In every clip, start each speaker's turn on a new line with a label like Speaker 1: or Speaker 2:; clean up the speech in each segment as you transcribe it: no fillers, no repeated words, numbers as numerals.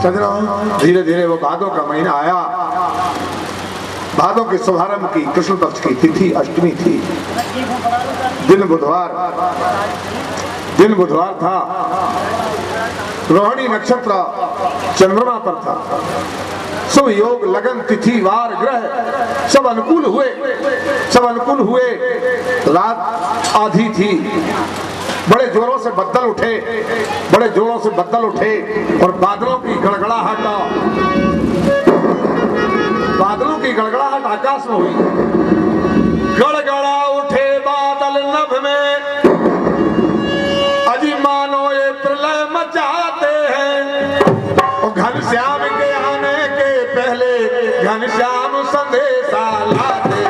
Speaker 1: चंद्र धीरे धीरे वो भादों का महीना आया। भादों के शुभारंभ की कृष्ण पक्ष की तिथि अष्टमी थी। दिन बुधवार था। रोहिणी नक्षत्र चंद्रमा पर था। शुभ योग लगन तिथि वार ग्रह सब अनुकूल हुए। रात आधी थी। बड़े जोरों से बदल उठे और बादलों की गड़गड़ाहट आकाश में हुई। गड़गड़ा उठे बादल नभ में, अजी मानो ये प्रलय मचाते हैं। और घनश्याम के आने के पहले घनश्याम संदेशा लाते।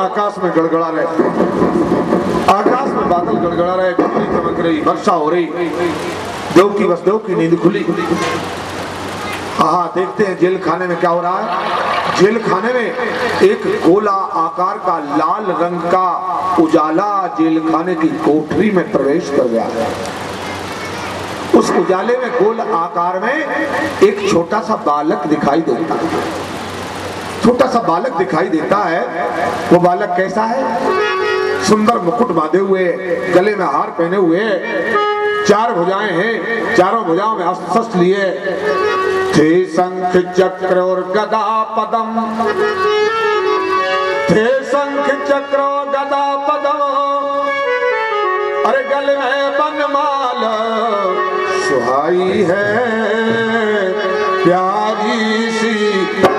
Speaker 1: आकाश में गड़गड़ा रहे, आकाश में बादल गड़गड़ा रहे, बिजली चमक रही, वर्षा हो रही। देव की नींद खुली। हाँ, देखते हैं जेल खाने में क्या हो रहा है। जेल खाने में एक गोला आकार का लाल रंग का उजाला जेल खाने की कोठरी में प्रवेश कर गया है। उस उजाले में गोल आकार में एक छोटा सा बालक दिखाई देता है। छोटा सा बालक दिखाई देता है। वो बालक कैसा है? सुंदर मुकुट बांधे हुए, गले में हार पहने हुए, 4 भुजाएं हैं, चारों भुजाओं में अस्त्र शस्त्र लिए थे। शंख चक्र और गदा पदम, थे शंख चक्र और गदा पदम। अरे गले में बनमाल सुहाई है, प्यारी सी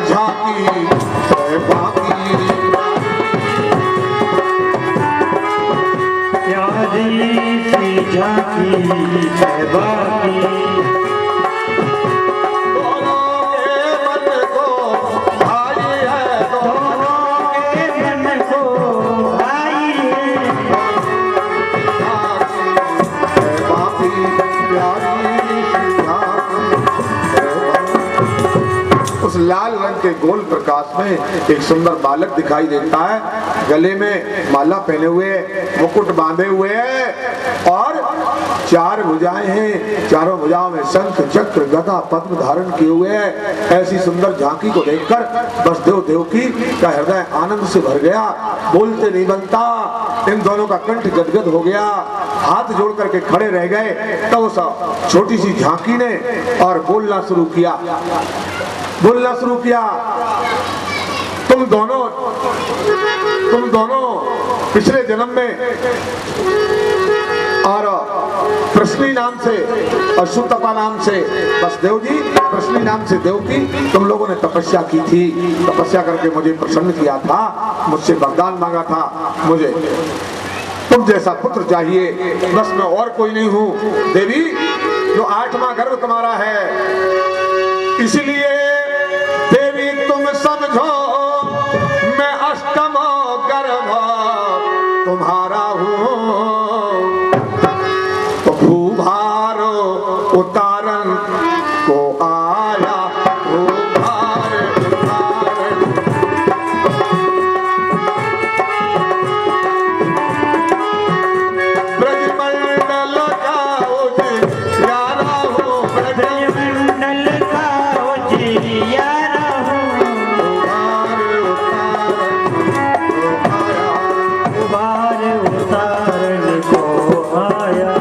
Speaker 1: झांकी है बाकी,
Speaker 2: प्यारी सी झांकी है बाकी।
Speaker 1: दोनों के मन को भाई है,
Speaker 2: दोनों के मन को भाई है,
Speaker 1: बाकी प्यारी सी झांकी है। उस लाल रंग के गोल प्रकाश में एक सुंदर बालक दिखाई देता है। गले में माला पहने हुए, मुकुट बांधे हुए और 4 भुजाएं हैं, चारों भुजाओं में शंख चक्र गदा पद्म धारण किए हुए हैं। ऐसी सुंदर झांकी को देखकर वसुदेव देवकी का हृदय आनंद से भर गया। बोलते नहीं बनता, इन दोनों का कंठ गदगद हो गया। हाथ जोड़ करके खड़े रह गए। तब उस छोटी सी झांकी ने और बोलना शुरू किया। तुम दोनों पिछले जन्म में और प्रश्नी नाम से और सुतपा नाम से, वसुदेव जी प्रश्नी नाम से देवकी, तुम लोगों ने तपस्या की थी। तपस्या करके मुझे प्रसन्न किया था, मुझसे वरदान मांगा था। मुझे तुम जैसा पुत्र चाहिए, बस मैं और कोई नहीं हूँ। देवी, जो 8वां गर्भ तुम्हारा है, इसलिए देवी तुम समझो मैं 8वां गर्भ तुम्हारा हूँ। तो भूभार उतारन को आया, भूभार उतारन। ब्रजमंडल का उजियारा हूँ,
Speaker 2: ब्रजमंडल का उजियारा हूँ। भूभार उतारन को आया।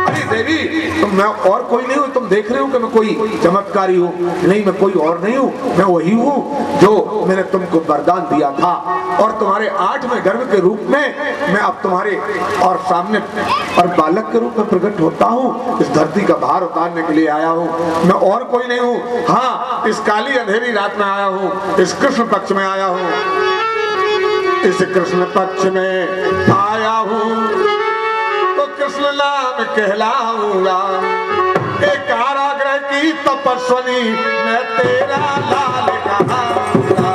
Speaker 1: अरे देवी, तुम मैं और कोई नहीं हूँ। तुम देख रहे हो कि मैं कोई चमत्कारी हूँ? नहीं, मैं कोई और नहीं हूँ। मैं वही हूँ जो मैंने तुमको वरदान दिया था। और तुम्हारे 8वें गर्भ के रूप में मैं अब तुम्हारे और सामने और बालक के रूप में प्रकट होता हूँ। इस धरती का भार उतारने के लिए आया हूँ। मैं और कोई नहीं हूँ। हाँ, इस काली अंधेरी रात में आया हूँ, इस कृष्ण पक्ष में आया हूँ, इस कृष्ण पक्ष में आया हूँ। तो कृष्ण नाम कहलाऊंगा। एक कारागृह की तपस्वनी मैं तेरा लाल कहलाऊंगा।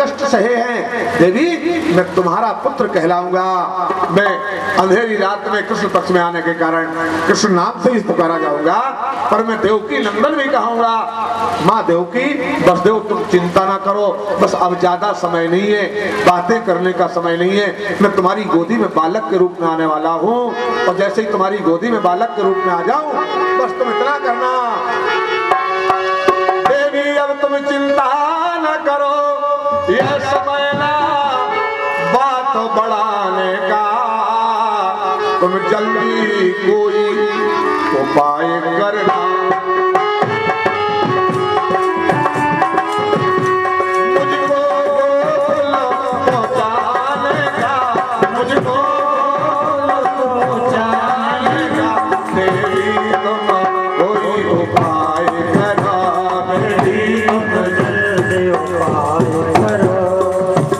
Speaker 1: कष्ट सहे हैं देवी, मैं तुम्हारा पुत्र कहलाऊंगा। मैं अंधेरी रात में कृष्ण पक्ष में आने के कारण कृष्ण नाम से ही पुकारा जाऊंगा, पर मैं देवकी नंदन भी कहूंगा। माँ देवकी, वसुदेव तुम चिंता ना करो, बस अब ज्यादा समय नहीं है, बातें करने का समय नहीं है। मैं तुम्हारी गोदी में बालक के रूप में आने वाला हूँ, और जैसे ही तुम्हारी गोदी में बालक के रूप में आ जाऊं, बस तुम इतना करना देवी, अब तुम चिंता न करो, यह समय ना बात बढ़ाने का, तुम जल्दी कोई उपाय करना। मुझको पहुंचाने का, मुझको पहुंचाने का, देवी तुम कोई उपाय करना, देवी तुम जल्दी उपाय करो।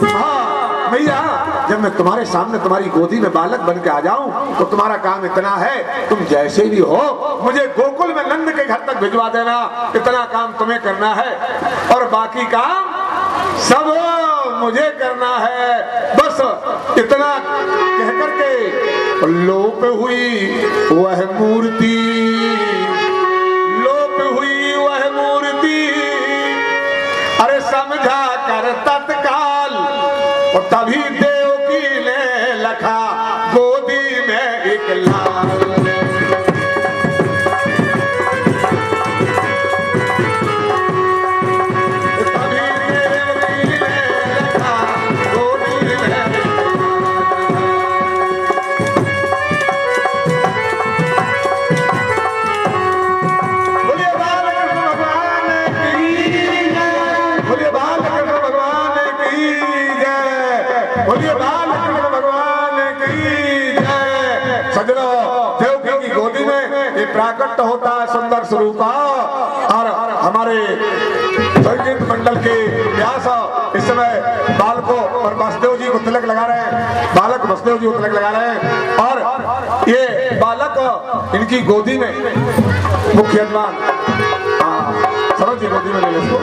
Speaker 1: हाँ भैया, जब मैं तुम्हारे सामने तुम्हारी गोदी में बालक बन के आ जाऊं तो तुम्हारा काम इतना है, तुम जैसे भी हो मुझे गोकुल में नंद के घर तक भिजवा देना, इतना काम तुम्हें करना है, और बाकी काम सब मुझे करना है। बस इतना कहकर के लोप हुई वह मूर्ति, लोप हुई वह मूर्ति, अरे समझा कर तत्काल, और तभी देवकी ने लखा गोदी में एक लाल। तभी देवकी ने लखा गोदी में एक लाल। बोलिए बालकृष्ण भगवान की जय, बोलिए बालकृष्ण भगवान की जय, बोलिए बालकृष्ण भगवान की जय। सजनो, देवकी की गोदी में ये प्राकट होता है सुंदर स्वरूप, और हमारे संगीत मंडल के व्यास इस समय बालकों और वसुदेव जी को तिलक लगा रहे हैं, बालक वसुदेव जी को तिलक लगा रहे हैं, और ये बालक इनकी गोदी में मुख्य यजमान सरोज जी गोदी में ले इसको,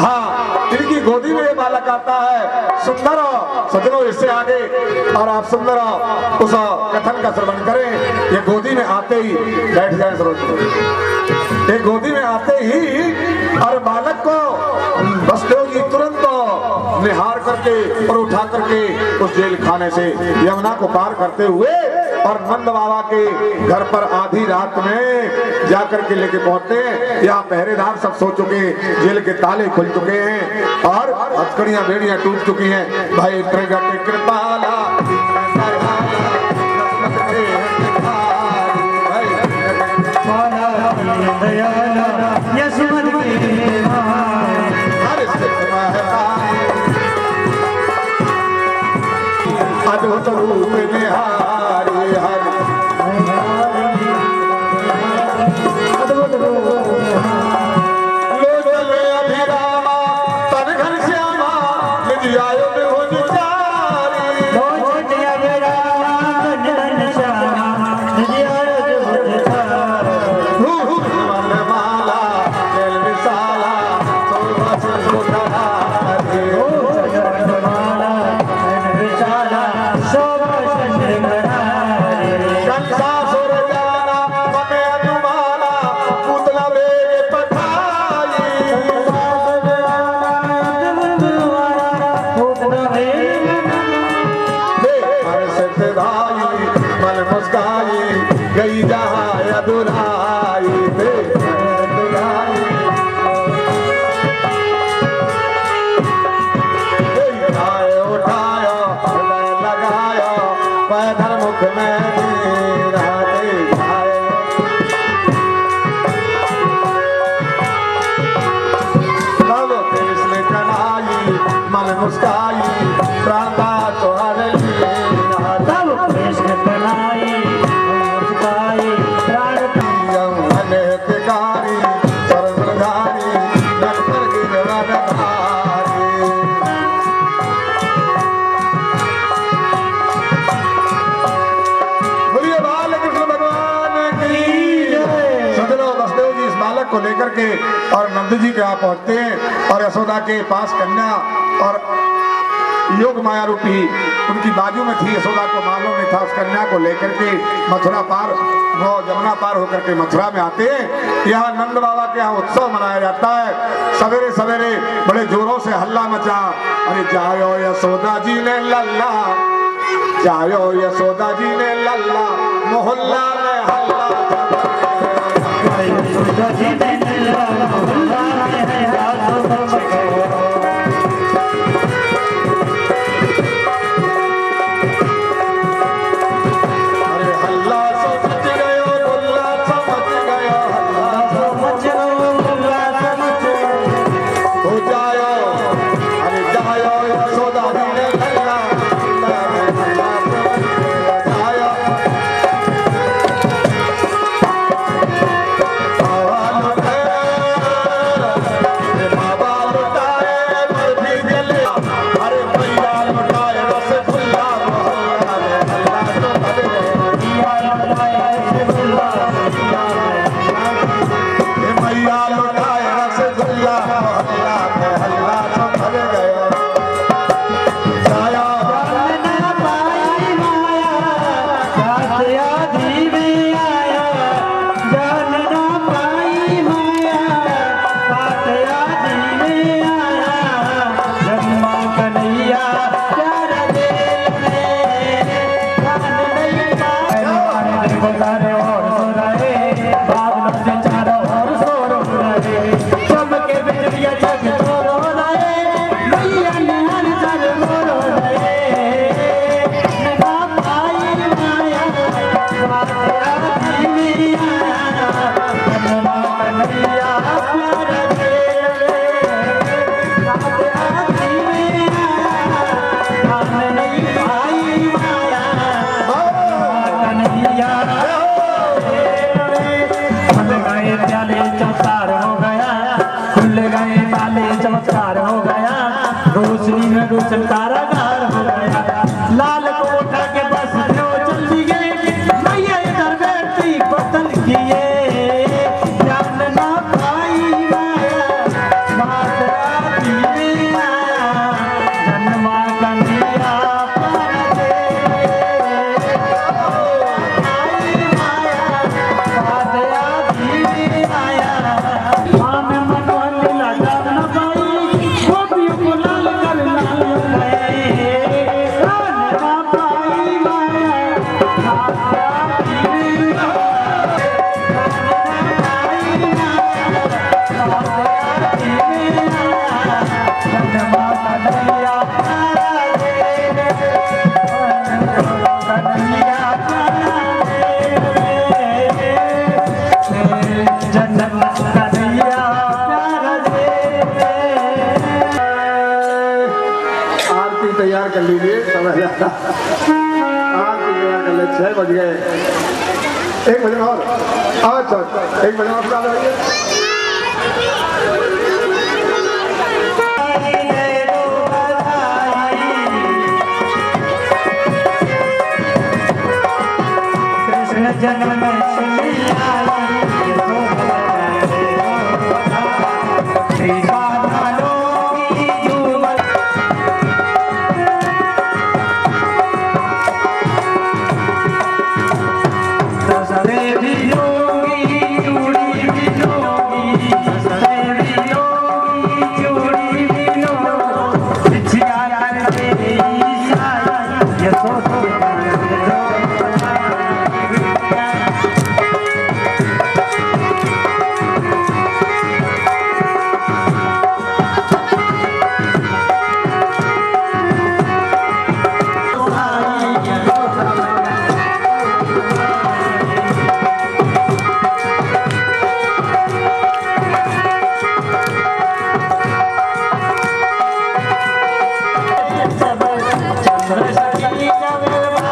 Speaker 1: हाँ इनकी गोदी में ये बालक आता है। सुंदर सजनों, इससे आगे और आप सुंदर उस कथन का श्रवण करें। ये गोदी में आते ही बैठ जाए सरोज जी, ये गोदी में आते ही और बालक को वसुदेव जी तुरंत निहार करके और उठा करके उस जेल खाने से यमुना को पार करते हुए और नंद बाबा के घर पर आधी रात में जाकर के लेके पहुंचते हैं। यहाँ पहरेदार सब सो चुके हैं, जेल के ताले खुल चुके हैं और हथकड़ियां बेड़ियां टूट चुकी हैं। भाई प्रगट कृपाला अद्भुत रूप निहारी हर अद्भुत रूप लोचन अभिरामा तन घनश्यामा निज आयो निभुज चारी।
Speaker 2: लोचन अभिरामा तन घनश्यामा निज आयो निभुज चारी।
Speaker 1: मन माला दिल विशाला शोभा सुंदरारी। कंसासुर जाना मने अनुमाना पुतला बेग पठाई। हर्ष से भाई मन मुस्काई गई जहाँ अधुराई। उठाया लगाया पैदल मुख में मन मुस्काई प्राणा तोहर तब कृष्ण कनाई मुस्काई प्राण अनेककारी सर्वधारी नटवर गिरवरधारी। बोलिए बालकृष्ण भगवान की जय। सजनों, वसुदेव जी इस बालक को लेकर के और नंद जी के यहाँ पहुंचते हैं और यशोदा के पास कन्या और योग माया रूपी उनकी बाजू में थी। यशोदा को मालूम नहीं था, उस कन्या को लेकर के मथुरा पार, वो जमुना पार होकर के मथुरा में आते हैं। यहाँ नंद बाबा के यहाँ उत्सव मनाया जाता है। सवेरे सवेरे बड़े जोरों से हल्ला मचा, अरे जायो यशोदा जी ने लल्ला, जायो यशोदा जी ने लल्ला, मोहल्ला में हल्ला।
Speaker 2: यशोदा जी ने लल्ला, मोहल्ला में हल्ला। रोशन कारागार हो गया, लाल को उठा के बस जो चली गई, मैया इधर बैठी बदल किए, जान ना पाई माया, माता पीने आया, जन्मा कन्हैया पर दे, आई माया, माता पीने आया, आम मनोहर लीला जान ना पाई, गोपियों को लाल कर तैयार कर लीजिए, समय आरती तैयार कर ले। 6 बज गए, 1 भजन और, अच्छा 1 भजन और डाल दीजिए। कृष्ण जन्म चंद्र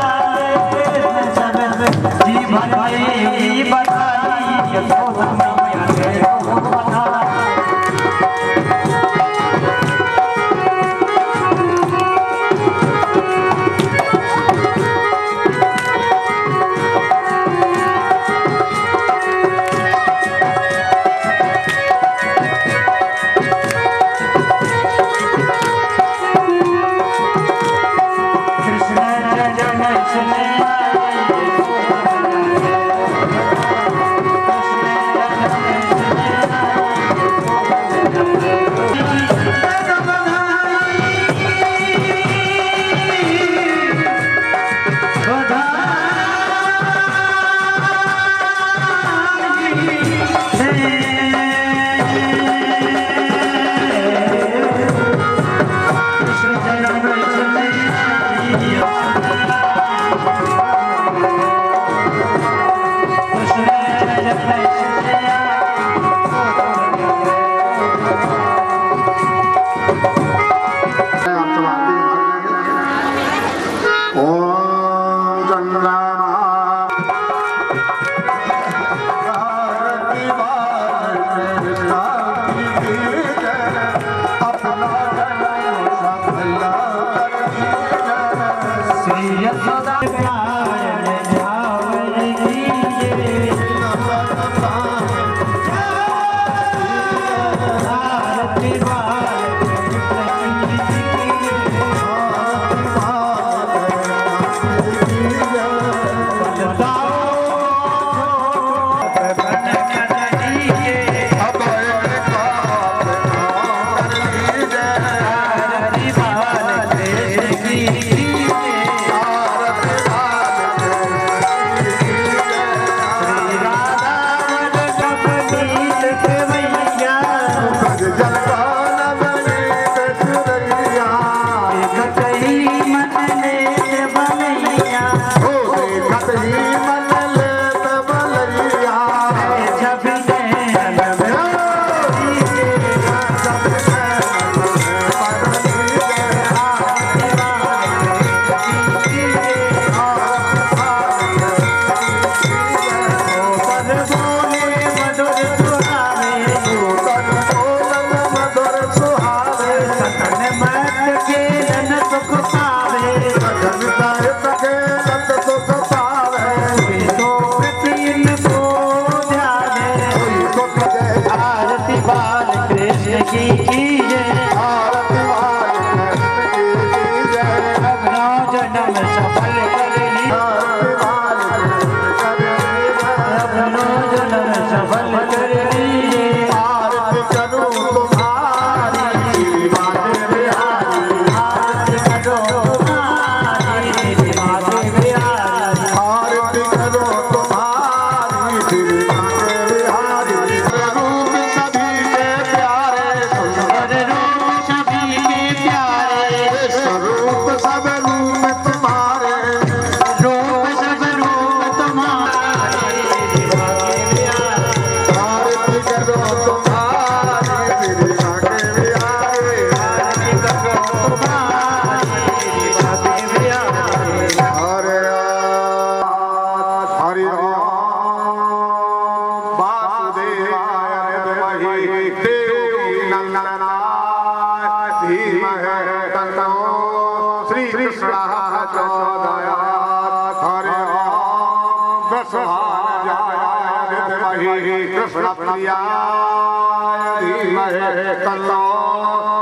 Speaker 1: कृष्ण प्रियाय धीमहि तन्नो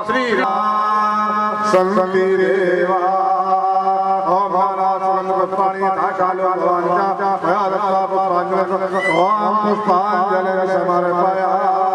Speaker 1: श्री राम संवीरेवा ओम भास्वं पुष्पाणि यथाकालो भवान् च मया दत्त्वा पुष्पाञ्जलिं ओम पुष्पाञ्जलिं समर्पयामि।